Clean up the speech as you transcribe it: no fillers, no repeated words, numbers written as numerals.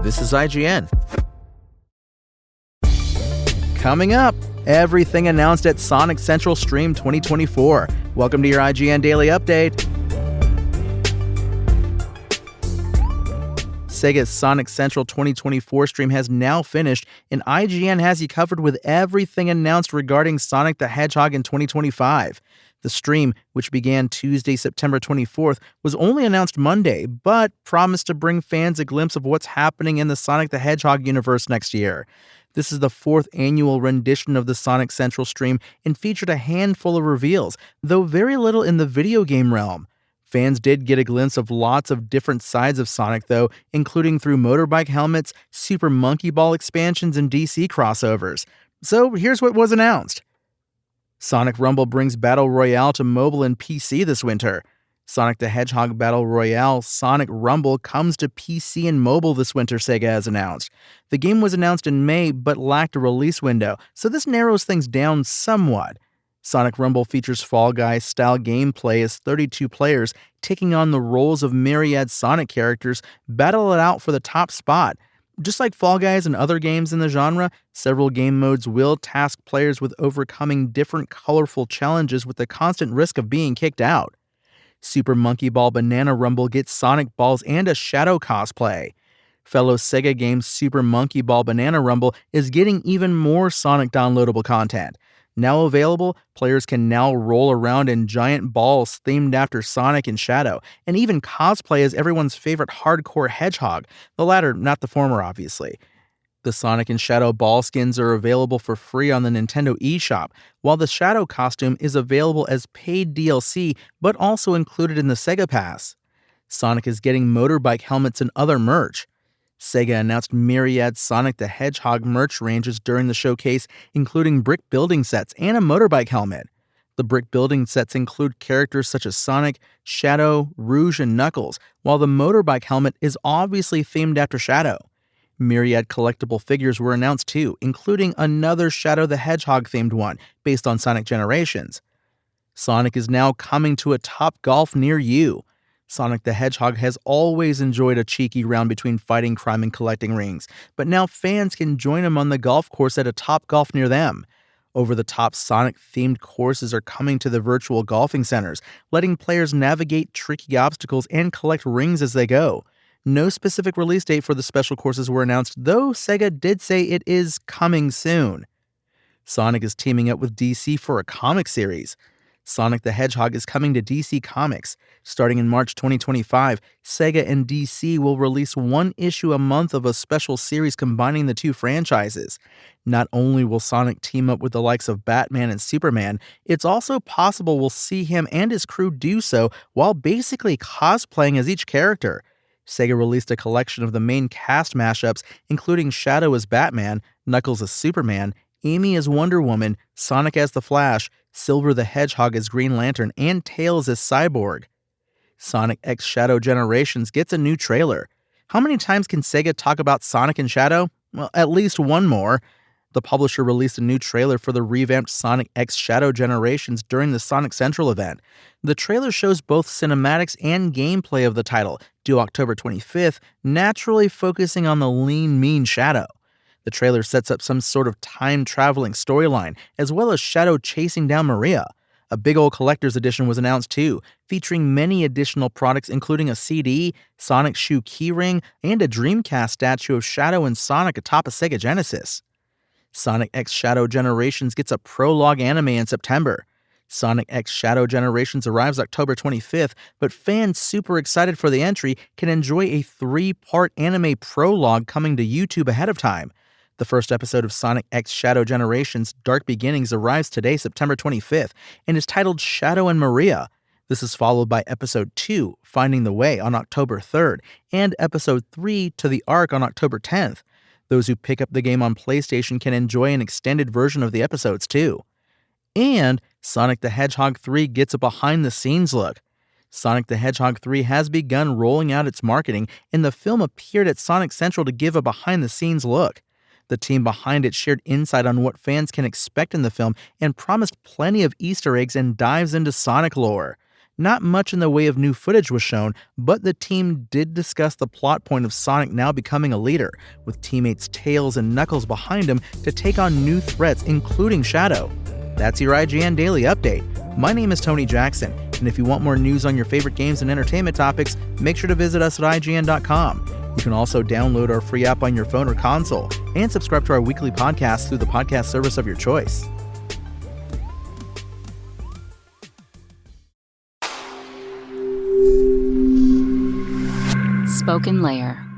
This is IGN. Coming up, everything announced at Sonic Central Stream 2024. Welcome to your IGN Daily Update. Sega's Sonic Central 2024 stream has now finished, and IGN has you covered with everything announced regarding Sonic the Hedgehog in 2025. The stream, which began Tuesday, September 24th, was only announced Monday, but promised to bring fans a glimpse of what's happening in the Sonic the Hedgehog universe next year. This is the fourth annual rendition of the Sonic Central stream and featured a handful of reveals, though very little in the video game realm. Fans did get a glimpse of lots of different sides of Sonic, though, including through motorbike helmets, Super Monkey Ball expansions, and DC crossovers. So here's what was announced. Sonic Rumble brings Battle Royale to mobile and PC this winter. Sonic the Hedgehog Battle Royale Sonic Rumble comes to PC and mobile this winter, Sega has announced. The game was announced in May, but lacked a release window, so this narrows things down somewhat. Sonic Rumble features Fall Guys-style gameplay as 32 players taking on the roles of myriad Sonic characters battle it out for the top spot. Just like Fall Guys and other games in the genre, several game modes will task players with overcoming different colorful challenges with the constant risk of being kicked out. Super Monkey Ball Banana Rumble gets Sonic balls and a Shadow cosplay. Fellow Sega game Super Monkey Ball Banana Rumble is getting even more Sonic downloadable content. Now available, players can now roll around in giant balls themed after Sonic and Shadow, and even cosplay as everyone's favorite hardcore hedgehog, the latter not the former obviously. The Sonic and Shadow ball skins are available for free on the Nintendo eShop, while the Shadow costume is available as paid DLC but also included in the Sega Pass. Sonic is getting motorbike helmets and other merch. Sega announced myriad Sonic the Hedgehog merch ranges during the showcase, including brick building sets and a motorbike helmet. The brick building sets include characters such as Sonic, Shadow, Rouge, and Knuckles, while the motorbike helmet is obviously themed after Shadow. Myriad collectible figures were announced too, including another Shadow the Hedgehog-themed one based on Sonic Generations. Sonic is now coming to a Topgolf near you. Sonic the Hedgehog has always enjoyed a cheeky round between fighting crime and collecting rings, but now fans can join him on the golf course at a Topgolf near them. Over-the-top Sonic-themed courses are coming to the virtual golfing centers, letting players navigate tricky obstacles and collect rings as they go. No specific release date for the special courses were announced, though Sega did say it is coming soon. Sonic is teaming up with DC for a comic series. Sonic the Hedgehog is coming to DC Comics. Starting in March 2025, Sega and DC will release one issue a month of a special series combining the two franchises. Not only will Sonic team up with the likes of Batman and Superman, it's also possible we'll see him and his crew do so while basically cosplaying as each character. Sega released a collection of the main cast mashups, including Shadow as Batman, Knuckles as Superman, Amy as Wonder Woman, Sonic as the Flash, Silver the Hedgehog as Green Lantern, and Tails as Cyborg. Sonic X Shadow Generations gets a new trailer. How many times can Sega talk about Sonic and Shadow? Well, at least one more. The publisher released a new trailer for the revamped Sonic X Shadow Generations during the Sonic Central event. The trailer shows both cinematics and gameplay of the title, due October 25th, naturally focusing on the lean, mean Shadow. The trailer sets up some sort of time-traveling storyline, as well as Shadow chasing down Maria. A big ol' collector's edition was announced too, featuring many additional products including a CD, Sonic shoe keyring, and a Dreamcast statue of Shadow and Sonic atop a Sega Genesis. Sonic X Shadow Generations gets a prologue anime in September. Sonic X Shadow Generations arrives October 25th, but fans super excited for the entry can enjoy a 3-part anime prologue coming to YouTube ahead of time. The first episode of Sonic X Shadow Generations Dark Beginnings arrives today, September 25th, and is titled Shadow and Maria. This is followed by Episode 2, Finding the Way, on October 3rd, and Episode 3, To the Ark, on October 10th. Those who pick up the game on PlayStation can enjoy an extended version of the episodes too. And Sonic the Hedgehog 3 gets a behind-the-scenes look. Sonic the Hedgehog 3 has begun rolling out its marketing, and the film appeared at Sonic Central to give a behind-the-scenes look. The team behind it shared insight on what fans can expect in the film and promised plenty of Easter eggs and dives into Sonic lore. Not much in the way of new footage was shown, but the team did discuss the plot point of Sonic now becoming a leader, with teammates Tails and Knuckles behind him to take on new threats, including Shadow. That's your IGN Daily Update. My name is Tony Jackson, and if you want more news on your favorite games and entertainment topics, make sure to visit us at IGN.com. You can also download our free app on your phone or console, and subscribe to our weekly podcast through the podcast service of your choice. Spoken Layer.